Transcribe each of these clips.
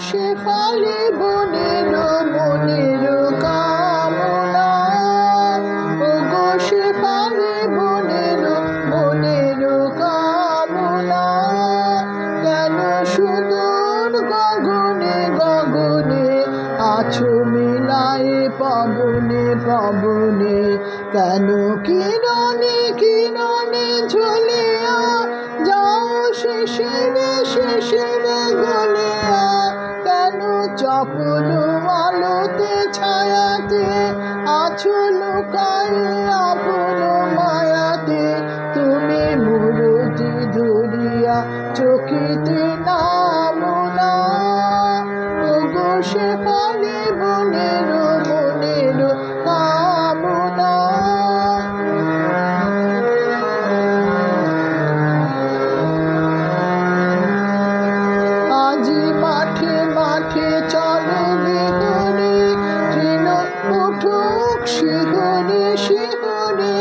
শেফালি বনের মনের কামনা, ওগো শেফালি বনের মনের কামনা, কেন সুদূর গগনে গগনে আছো মিলায়ে পবনে পবনে, কেন কিরণে কিরণে ঝুলিয়া যাও শিশিরে শিশিরে গলিয়া, কেন চপল আলোতে ছায়াতে আছো লুকায়ে আপন মায়াতে, তুমি মূরতি ধরিয়া চকিতে নামো না, ওগো শেফালি বনের মনের কামনা। আজি মাঠে মাঠে চলো বিহনে, তৃণ উঠুক শিহরে শিহরে,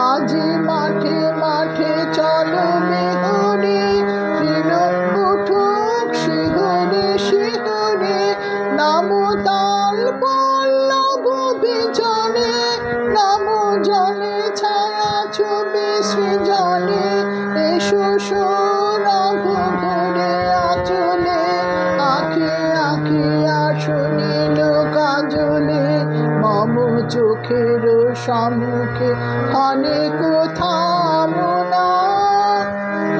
আজি মাঠে মাঠে চলো বিহনে, তৃণ উঠুক শিহরে শিহরে, নামো তাল পল্লব বিজনে, নামো জলে ছায়া ছবি সৃজনে, এসো সৌরভ ভরে আঁচলে, আঁখি আঁখি আসো নীল কাজলে, মম চোখের সম্মুখে অনেক থামো না,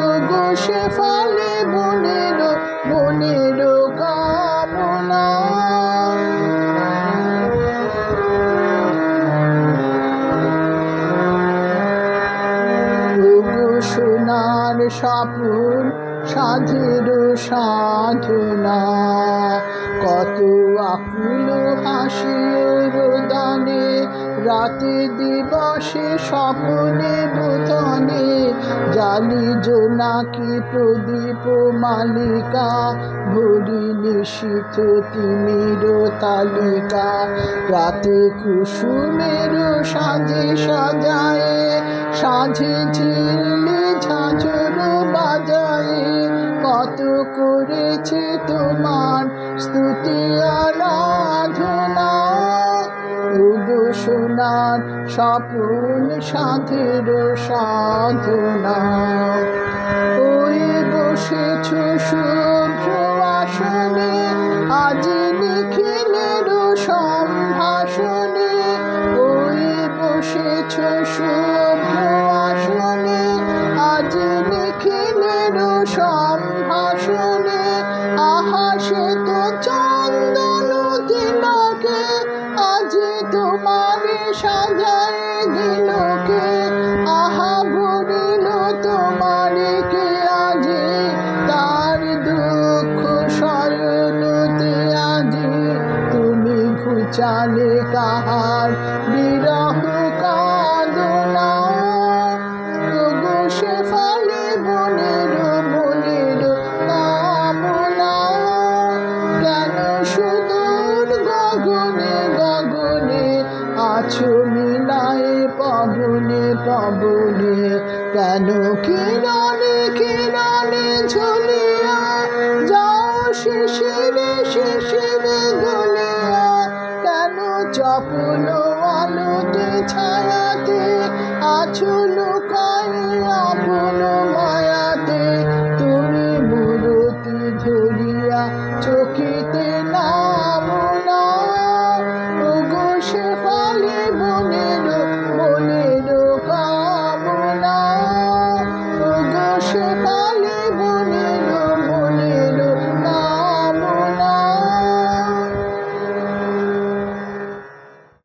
ওগো শেফালি বনের মনের কামনা। ওগো সোনার স্বপন সাধের সাধনা, কত আকুল হাসি রোদনে, রাতে দিবসে স্বপনে বোধনে, জালি জোনাকি প্রদীপ মালিকা, ভরি নিশীথ তিমির তালিকা, রাতে কুসুমের সাজে সাজায়ে, সাঁঝে ঝিল্লি ঝাঁঝর বাজায়ে, কত করেছে তোমার স্তুতি আরাধনা, ওগো সোনার স্বপন সাধের সাধনা। ওই বসেছ শুভ্র আসনে, আজি নিখিলের সম্ভাষণে, ওই বসেছ শুভ্র আসনে, আজি নিখিলের সম্ভাষণে, আহা সে তো চন্দন তিলকে, আজি তোমারে সাজায় দিলকে, আহা ভরিল তোমারে কে আজি, তার দুঃখ শয়নতে আজি, তুমি ঘুচালে কাহার বিরহ কাঁদনা, ওগো শেফালি বনের মনের কামনা, কেন সুদূর গগনে গগনে আছো মিলায়ে পবনে পবনে, কেন কিরণে কিরণে ঝুলিয়া যাও শিশিরে শিশিরে গলিয়া, কেন চপল আলোতে ছায়াতে আছো লুকায়ে আপন মায়াতে, তুমি মূরতি ধরিয়া চকিতে